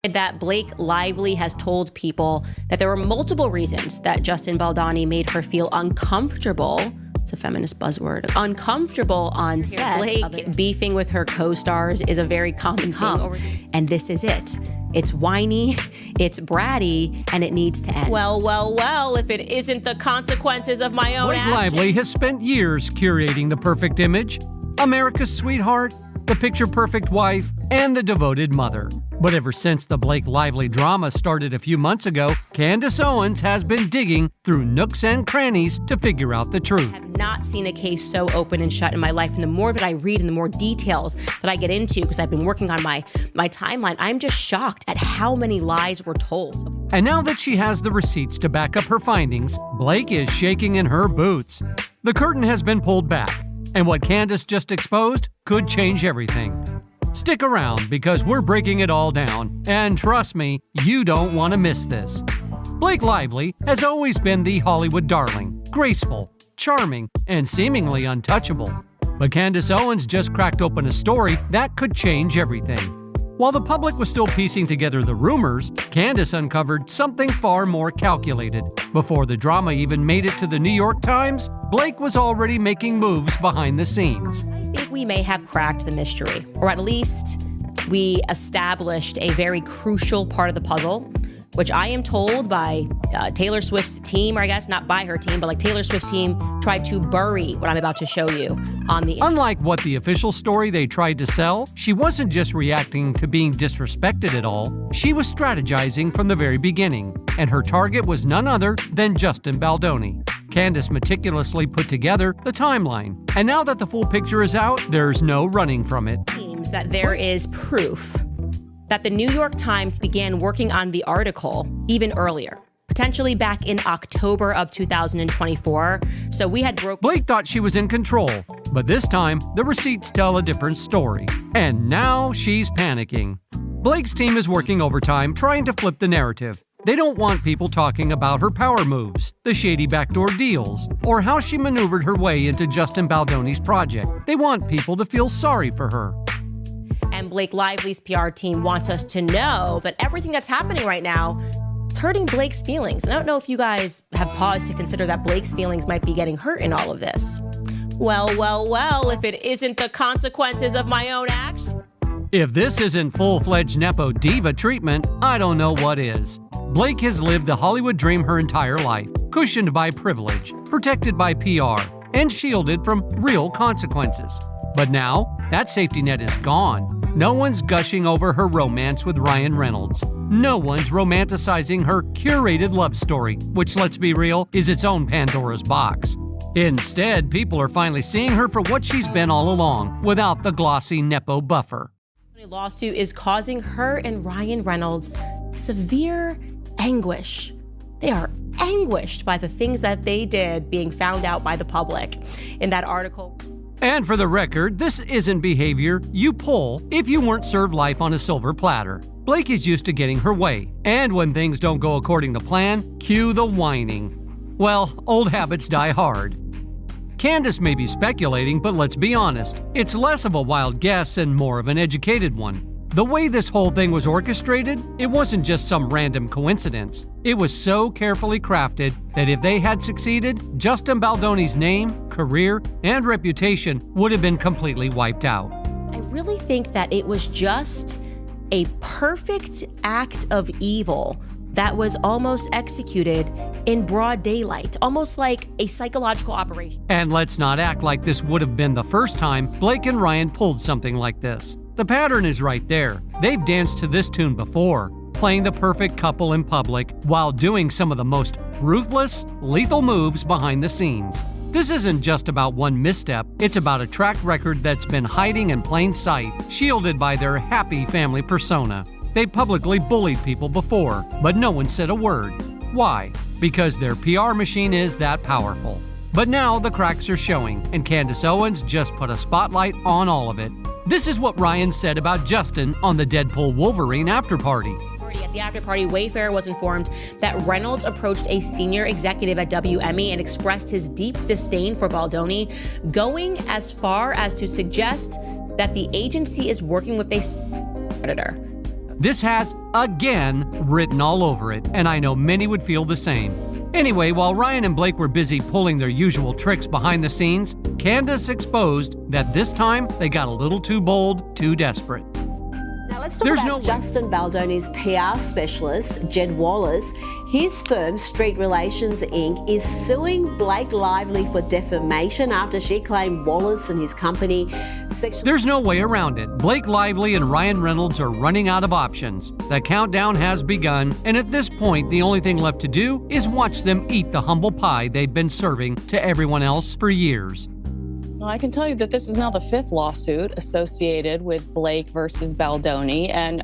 That Blake Lively has told people that there were multiple reasons that Justin Baldoni made her feel uncomfortable. It's a feminist buzzword. Uncomfortable on set. Blake beefing with her co-stars is a very common thing. And this is it. It's whiny, it's bratty, and it needs to end. Well, if it isn't the consequences of my own actions. Blake Lively has spent years curating the perfect image. America's sweetheart, the picture-perfect wife, and the devoted mother. But ever since the Blake Lively drama started a few months ago, Candace Owens has been digging through nooks and crannies to figure out the truth. I have not seen a case so open and shut in my life, and the more that I read and the more details that I get into, because I've been working on my timeline, I'm just shocked at how many lies were told. And now that she has the receipts to back up her findings, Blake is shaking in her boots. The curtain has been pulled back, and what Candace just exposed could change everything. Stick around because we're breaking it all down, and trust me, you don't want to miss this. Blake Lively has always been the Hollywood darling, graceful, charming, and seemingly untouchable. But Candace Owens just cracked open a story that could change everything. While the public was still piecing together the rumors, Candace uncovered something far more calculated. Before the drama even made it to the New York Times, Blake was already making moves behind the scenes. I think we may have cracked the mystery, or at least we established a very crucial part of the puzzle, which I am told by Taylor Swift's team, or I guess not by her team, but like Taylor Swift's team tried to bury what I'm about to show you on the internet. Unlike what the official story they tried to sell, she wasn't just reacting to being disrespected at all. She was strategizing from the very beginning, and her target was none other than Justin Baldoni. Candace meticulously put together the timeline, and now that the full picture is out, there's no running from it. It seems that there is proof that the New York Times began working on the article even earlier, potentially back in October of 2024. So we had Blake thought she was in control, but this time the receipts tell a different story. And now she's panicking. Blake's team is working overtime trying to flip the narrative. They don't want people talking about her power moves, the shady backdoor deals, or how she maneuvered her way into Justin Baldoni's project. They want people to feel sorry for her. And Blake Lively's PR team wants us to know that everything that's happening right now is hurting Blake's feelings. And I don't know if you guys have paused to consider that Blake's feelings might be getting hurt in all of this. Well, if it isn't the consequences of my own action. If this isn't full-fledged Nepo diva treatment, I don't know what is. Blake has lived the Hollywood dream her entire life, cushioned by privilege, protected by PR, and shielded from real consequences. But now, that safety net is gone. No one's gushing over her romance with Ryan Reynolds. No one's romanticizing her curated love story, which, let's be real, is its own Pandora's box. Instead, people are finally seeing her for what she's been all along, without the glossy Nepo buffer. The lawsuit is causing her and Ryan Reynolds severe anguish. They are anguished by the things that they did being found out by the public. In that article. And for the record, this isn't behavior you pull if you weren't served life on a silver platter. Blake is used to getting her way, and when things don't go according to plan, cue the whining. Well, old habits die hard. Candace may be speculating, but let's be honest, it's less of a wild guess and more of an educated one. The way this whole thing was orchestrated, it wasn't just some random coincidence. It was so carefully crafted that if they had succeeded, Justin Baldoni's name, career, and reputation would have been completely wiped out. I really think that it was just a perfect act of evil that was almost executed in broad daylight, almost like a psychological operation. And let's not act like this would have been the first time Blake and Ryan pulled something like this. The pattern is right there. They've danced to this tune before, playing the perfect couple in public while doing some of the most ruthless, lethal moves behind the scenes. This isn't just about one misstep, it's about a track record that's been hiding in plain sight, shielded by their happy family persona. They publicly bullied people before, but no one said a word. Why? Because their PR machine is that powerful. But now the cracks are showing, and Candace Owens just put a spotlight on all of it. This is what Ryan said about Justin on the Deadpool Wolverine afterparty. At the after-party, Wayfair was informed that Reynolds approached a senior executive at WME and expressed his deep disdain for Baldoni, going as far as to suggest that the agency is working with a predator. This has, again, written all over it, and I know many would feel the same. Anyway, while Ryan and Blake were busy pulling their usual tricks behind the scenes, Candace exposed that this time they got a little too bold, too desperate. Now let's talk about Justin Baldoni's PR specialist, Jed Wallace. His firm, Street Relations Inc., is suing Blake Lively for defamation after she claimed Wallace and his company sexually... There's no way around it. Blake Lively and Ryan Reynolds are running out of options. The countdown has begun, and at this point, the only thing left to do is watch them eat the humble pie they've been serving to everyone else for years. Well, I can tell you that this is now the 5th lawsuit associated with Blake versus Baldoni, and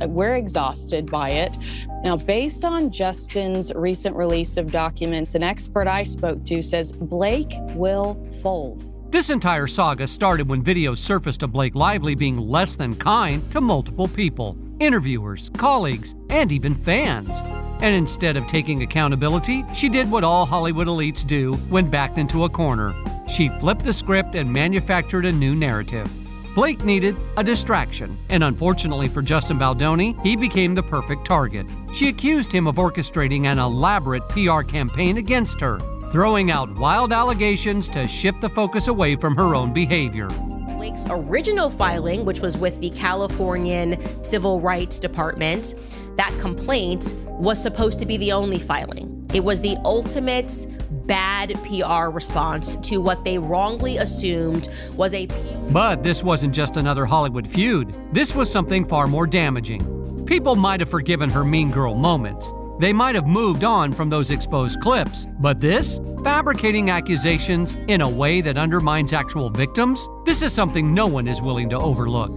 we're exhausted by it. Now, based on Justin's recent release of documents, an expert I spoke to says Blake will fold. This entire saga started when videos surfaced of Blake Lively being less than kind to multiple people, interviewers, colleagues, and even fans. And instead of taking accountability, she did what all Hollywood elites do when backed into a corner. She flipped the script and manufactured a new narrative. Blake needed a distraction, and unfortunately for Justin Baldoni, he became the perfect target. She accused him of orchestrating an elaborate PR campaign against her, throwing out wild allegations to shift the focus away from her own behavior. Blake's original filing, which was with the Californian Civil Rights Department, that complaint was supposed to be the only filing. It was the ultimate bad PR response to what they wrongly assumed was a But this wasn't just another Hollywood feud. This was something far more damaging. People might have forgiven her mean girl moments. They might have moved on from those exposed clips. But this? Fabricating accusations in a way that undermines actual victims? This is something no one is willing to overlook.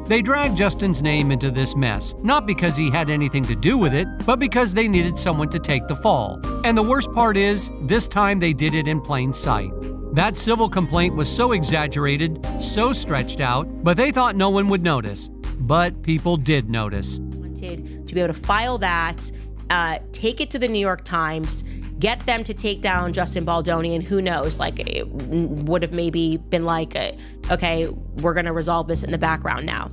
They dragged Justin's name into this mess, not because he had anything to do with it, but because they needed someone to take the fall. And the worst part is, this time they did it in plain sight. That civil complaint was so exaggerated, so stretched out, but they thought no one would notice. But people did notice. Wanted to be able to file that, take it to the New York Times, get them to take down Justin Baldoni, and who knows, like, it would have maybe been like, okay, we're going to resolve this in the background now.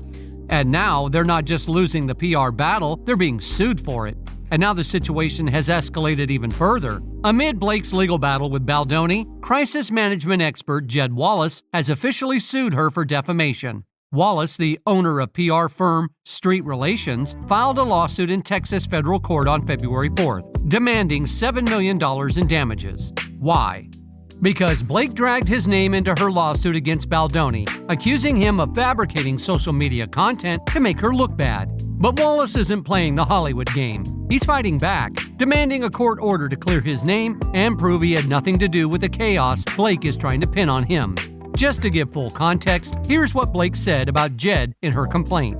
And now they're not just losing the PR battle, they're being sued for it. And now the situation has escalated even further. Amid Blake's legal battle with Baldoni, crisis management expert Jed Wallace has officially sued her for defamation. Wallace, the owner of PR firm Street Relations, filed a lawsuit in Texas federal court on February 4th, demanding $7 million in damages. Why? Because Blake dragged his name into her lawsuit against Baldoni, accusing him of fabricating social media content to make her look bad. But Wallace isn't playing the Hollywood game. He's fighting back, demanding a court order to clear his name and prove he had nothing to do with the chaos Blake is trying to pin on him. Just to give full context, here's what Blake said about Jed in her complaint.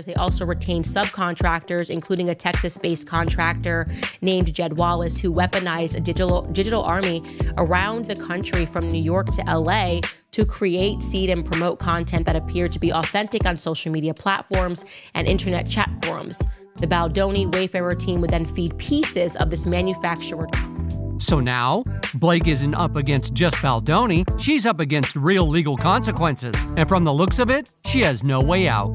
They also retained subcontractors, including a Texas-based contractor named Jed Wallace, who weaponized a digital army around the country from New York to LA to create, seed, and promote content that appeared to be authentic on social media platforms and internet chat forums. The Baldoni Wayfarer team would then feed pieces of this manufactured. So now, Blake isn't up against just Baldoni, she's up against real legal consequences, and from the looks of it, she has no way out.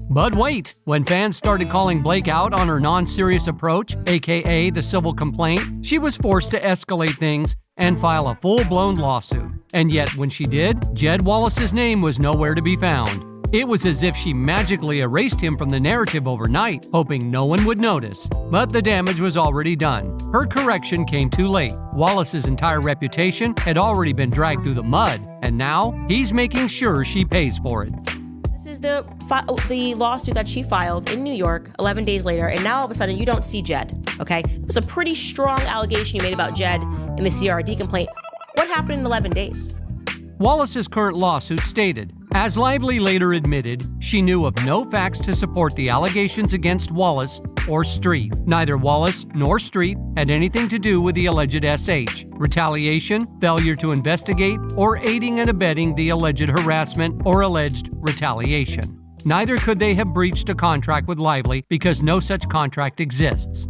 But wait, when fans started calling Blake out on her non-serious approach, aka the civil complaint, she was forced to escalate things and file a full-blown lawsuit. And yet, when she did, Jed Wallace's name was nowhere to be found. It was as if she magically erased him from the narrative overnight, hoping no one would notice. But the damage was already done. Her correction came too late. Wallace's entire reputation had already been dragged through the mud, and now he's making sure she pays for it. This is the lawsuit that she filed in New York 11 days later, and now all of a sudden you don't see Jed, okay? It was a pretty strong allegation you made about Jed in the CRD complaint. What happened in 11 days? Wallace's current lawsuit stated, as Lively later admitted, she knew of no facts to support the allegations against Wallace or Street. Neither Wallace nor Street had anything to do with the alleged SH, retaliation, failure to investigate, or aiding and abetting the alleged harassment or alleged retaliation. Neither could they have breached a contract with Lively because no such contract exists.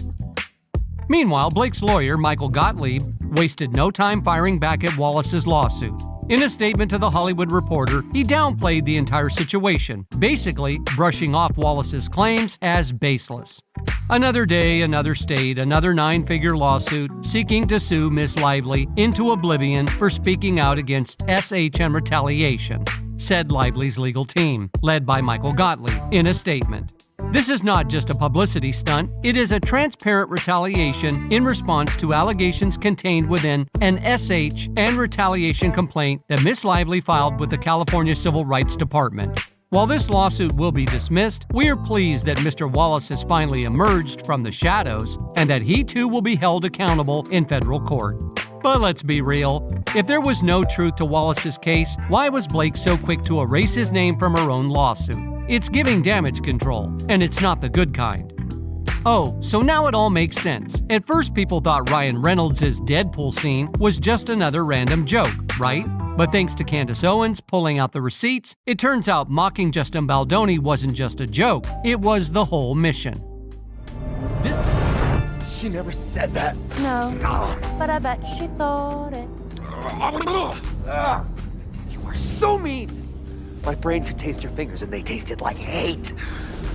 Meanwhile, Blake's lawyer, Michael Gottlieb, wasted no time firing back at Wallace's lawsuit. In a statement to The Hollywood Reporter, he downplayed the entire situation, basically brushing off Wallace's claims as baseless. Another day, another state, another 9-figure lawsuit seeking to sue Miss Lively into oblivion for speaking out against SH and retaliation, said Lively's legal team, led by Michael Gottlieb, in a statement. This is not just a publicity stunt, it is a transparent retaliation in response to allegations contained within an SH and retaliation complaint that Miss Lively filed with the California Civil Rights Department. While this lawsuit will be dismissed, we are pleased that Mr. Wallace has finally emerged from the shadows and that he too will be held accountable in federal court. But let's be real, if there was no truth to Wallace's case, why was Blake so quick to erase his name from her own lawsuit? It's giving damage control, and it's not the good kind. Oh, so now it all makes sense. At first people thought Ryan Reynolds' Deadpool scene was just another random joke, right? But thanks to Candace Owens pulling out the receipts, it turns out mocking Justin Baldoni wasn't just a joke, it was the whole mission. She never said that. No, but I bet she thought it. You are so mean. My brain could taste your fingers and they tasted like hate.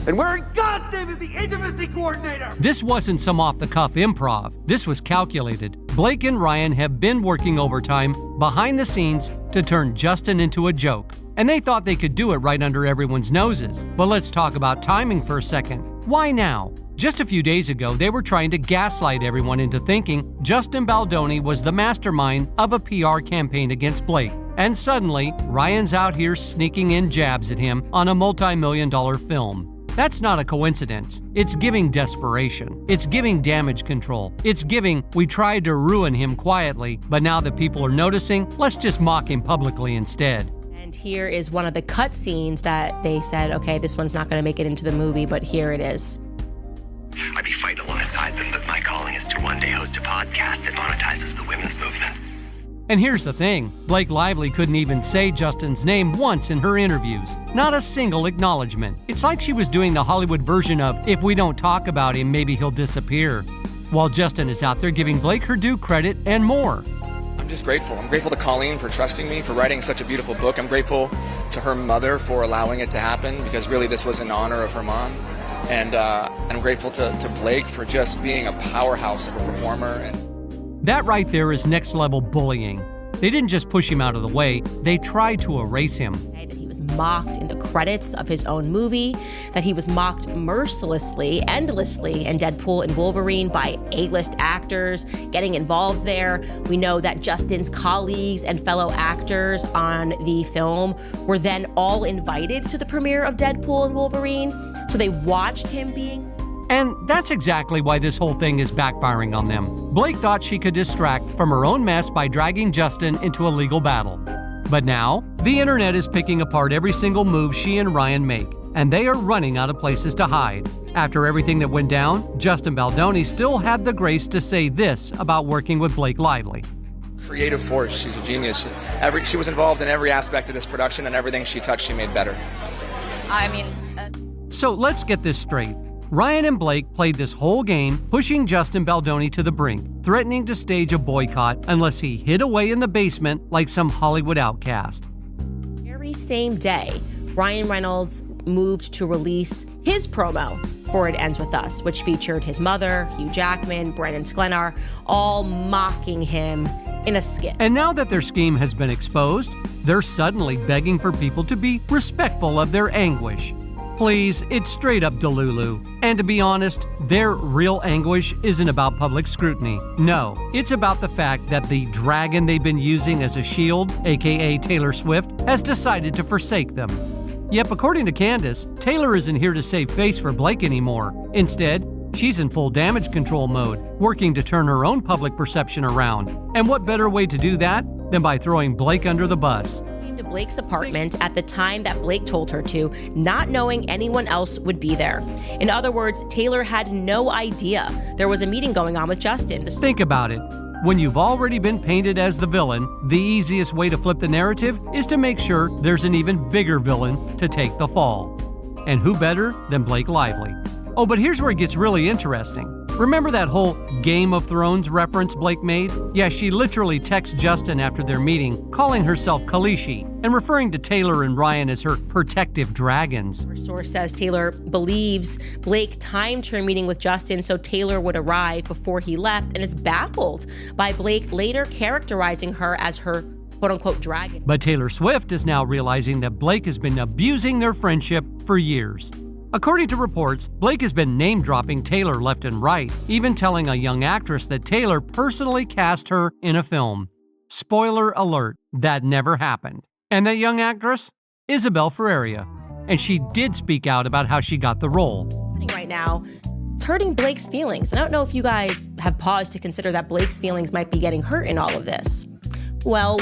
And where in God's name is the intimacy coordinator? This wasn't some off-the-cuff improv. This was calculated. Blake and Ryan have been working overtime behind the scenes to turn Justin into a joke. And they thought they could do it right under everyone's noses. But let's talk about timing for a second. Why now? Just a few days ago, they were trying to gaslight everyone into thinking Justin Baldoni was the mastermind of a PR campaign against Blake. And suddenly, Ryan's out here sneaking in jabs at him on a multi-million-dollar film. That's not a coincidence. It's giving desperation. It's giving damage control. It's giving, we tried to ruin him quietly, but now that people are noticing, let's just mock him publicly instead. And here is one of the cut scenes that they said, okay, this one's not going to make it into the movie, but here it is. I'd be fighting alongside them, but my calling is to one day host a podcast that monetizes the women's movement. And here's the thing, Blake Lively couldn't even say Justin's name once in her interviews. Not a single acknowledgement. It's like she was doing the Hollywood version of, if we don't talk about him, maybe he'll disappear. While Justin is out there giving Blake her due credit and more. I'm just grateful. I'm grateful to Colleen for trusting me, for writing such a beautiful book. I'm grateful to her mother for allowing it to happen, because really this was in honor of her mom. And I'm grateful to Blake for just being a powerhouse of a performer. That right there is next level bullying. They didn't just push him out of the way, they tried to erase him. That he was mocked in the credits of his own movie, that he was mocked mercilessly, endlessly in Deadpool and Wolverine by A-list actors getting involved there. We know that Justin's colleagues and fellow actors on the film were then all invited to the premiere of Deadpool and Wolverine, so they watched him being... And that's exactly why this whole thing is backfiring on them. Blake thought she could distract from her own mess by dragging Justin into a legal battle. But now, the internet is picking apart every single move she and Ryan make, and they are running out of places to hide. After everything that went down, Justin Baldoni still had the grace to say this about working with Blake Lively. Creative force, she's a genius. She was involved in every aspect of this production, and everything she touched, she made better. So let's get this straight. Ryan and Blake played this whole game, pushing Justin Baldoni to the brink, threatening to stage a boycott unless he hid away in the basement like some Hollywood outcast. Very same day, Ryan Reynolds moved to release his promo for It Ends With Us, which featured his mother, Hugh Jackman, Brandon Sklenar, all mocking him in a skit. And now that their scheme has been exposed, they're suddenly begging for people to be respectful of their anguish. Please, it's straight up Delulu. And to be honest, their real anguish isn't about public scrutiny. No, it's about the fact that the dragon they've been using as a shield, aka Taylor Swift, has decided to forsake them. Yep, according to Candace, Taylor isn't here to save face for Blake anymore. Instead, she's in full damage control mode, working to turn her own public perception around. And what better way to do that than by throwing Blake under the bus? To Blake's apartment at the time that Blake told her to, not knowing anyone else would be there. In other words, Taylor had no idea there was a meeting going on with Justin. Think about it. When you've already been painted as the villain, the easiest way to flip the narrative is to make sure there's an even bigger villain to take the fall. And who better than Blake Lively? Oh, but here's where it gets really interesting. Remember that whole Game of Thrones reference Blake made? Yeah, she literally texts Justin after their meeting, calling herself Khaleesi and referring to Taylor and Ryan as her protective dragons. Her source says Taylor believes Blake timed her meeting with Justin so Taylor would arrive before he left, and is baffled by Blake later characterizing her as her quote-unquote dragon. But Taylor Swift is now realizing that Blake has been abusing their friendship for years. According to reports, Blake has been name-dropping Taylor left and right, even telling a young actress that Taylor personally cast her in a film. Spoiler alert, that never happened. And that young actress? Isabel Ferreira. And she did speak out about how she got the role. Right now, it's hurting Blake's feelings. I don't know if you guys have paused to consider that Blake's feelings might be getting hurt in all of this. Well,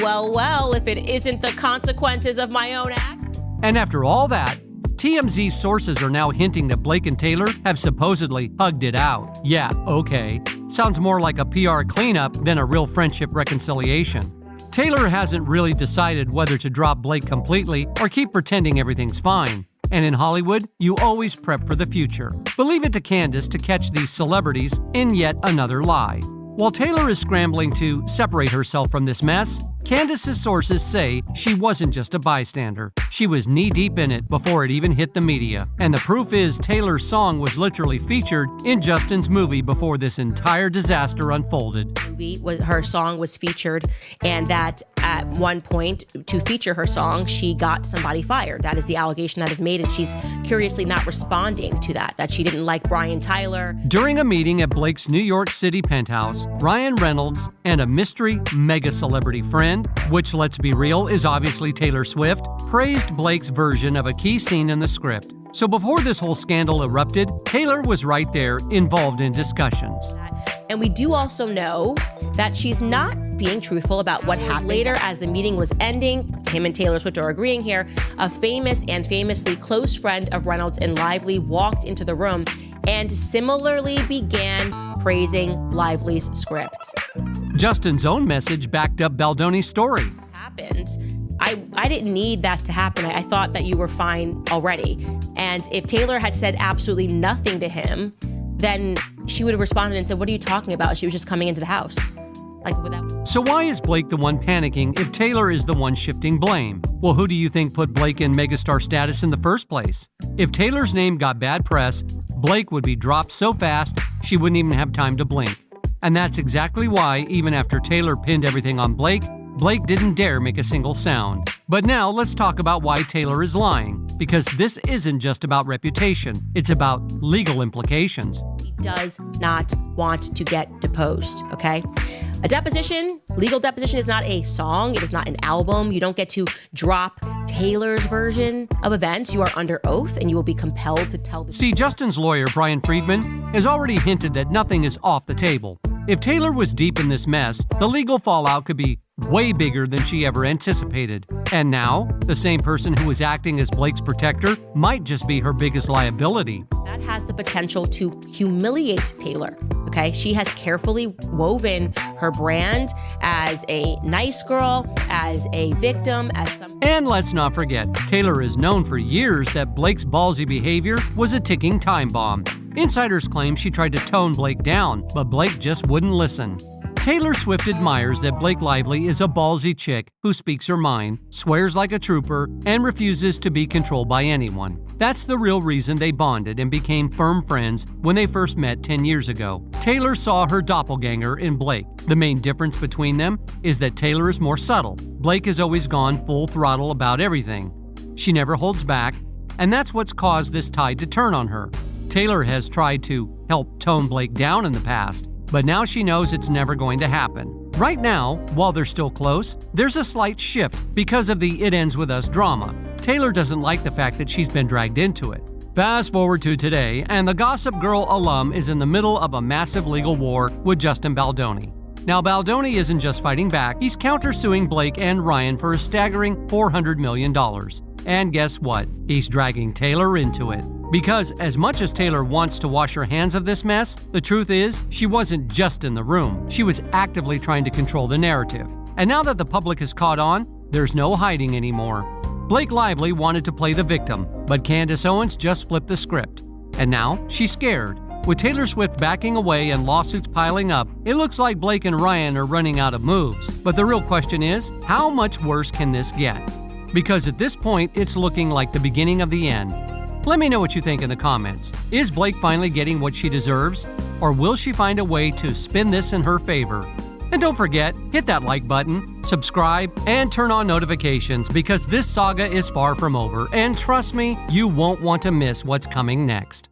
if it isn't the consequences of my own act. And after all that, TMZ sources are now hinting that Blake and Taylor have supposedly hugged it out. Yeah, okay. Sounds more like a PR cleanup than a real friendship reconciliation. Taylor hasn't really decided whether to drop Blake completely or keep pretending everything's fine. And in Hollywood, you always prep for the future. But leave it to Candace to catch these celebrities in yet another lie. While Taylor is scrambling to separate herself from this mess, Candace's sources say she wasn't just a bystander. She was knee-deep in it before it even hit the media. And the proof is Taylor's song was literally featured in Justin's movie before this entire disaster unfolded. Her song was featured, and that at one point, to feature her song, she got somebody fired. That is the allegation that is made, and she's curiously not responding to that she didn't like Brian Tyler. During a meeting at Blake's New York City penthouse, Ryan Reynolds and a mystery mega-celebrity friend, which, let's be real, is obviously Taylor Swift, praised Blake's version of a key scene in the script. So before this whole scandal erupted, Taylor was right there, involved in discussions. And we do also know that she's not being truthful about what happened later as the meeting was ending. Him and Taylor Swift are agreeing here. A famous and famously close friend of Reynolds and Lively walked into the room and similarly began praising Lively's script. Justin's own message backed up Baldoni's story. Happened. I didn't need that to happen. I thought that you were fine already. And if Taylor had said absolutely nothing to him, then she would have responded and said, "What are you talking about? She was just coming into the house." So why is Blake the one panicking if Taylor is the one shifting blame? Well, who do you think put Blake in megastar status in the first place? If Taylor's name got bad press, Blake would be dropped so fast she wouldn't even have time to blink. And that's exactly why, even after Taylor pinned everything on Blake didn't dare make a single sound. But now let's talk about why Taylor is lying, because this isn't just about reputation, it's about legal implications. He does not want to get deposed, okay? A deposition, legal deposition, is not a song, it is not an album. You don't get to drop Taylor's version of events. You are under oath and you will be compelled to tell the See, Justin's lawyer, Brian Friedman, has already hinted that nothing is off the table. If Taylor was deep in this mess, the legal fallout could be way bigger than she ever anticipated. And now, the same person who was acting as Blake's protector might just be her biggest liability. That has the potential to humiliate Taylor, okay? She has carefully woven her brand as a nice girl, as a victim, as some... And let's not forget, Taylor is known for years that Blake's ballsy behavior was a ticking time bomb. Insiders claim she tried to tone Blake down, but Blake just wouldn't listen. Taylor Swift admires that Blake Lively is a ballsy chick who speaks her mind, swears like a trooper, and refuses to be controlled by anyone. That's the real reason they bonded and became firm friends when they first met 10 years ago. Taylor saw her doppelganger in Blake. The main difference between them is that Taylor is more subtle. Blake has always gone full throttle about everything. She never holds back, and that's what's caused this tide to turn on her. Taylor has tried to help tone Blake down in the past, but now she knows it's never going to happen. Right now, while they're still close, there's a slight shift because of the It Ends With Us drama. Taylor doesn't like the fact that she's been dragged into it. Fast forward to today, and the Gossip Girl alum is in the middle of a massive legal war with Justin Baldoni. Now, Baldoni isn't just fighting back, he's countersuing Blake and Ryan for a staggering $400 million. And guess what? He's dragging Taylor into it. Because as much as Taylor wants to wash her hands of this mess, the truth is, she wasn't just in the room. She was actively trying to control the narrative. And now that the public has caught on, there's no hiding anymore. Blake Lively wanted to play the victim, but Candace Owens just flipped the script. And now she's scared. With Taylor Swift backing away and lawsuits piling up, it looks like Blake and Ryan are running out of moves. But the real question is, how much worse can this get? Because at this point, it's looking like the beginning of the end. Let me know what you think in the comments. Is Blake finally getting what she deserves? Or will she find a way to spin this in her favor? And don't forget, hit that like button, subscribe, and turn on notifications because this saga is far from over. And trust me, you won't want to miss what's coming next.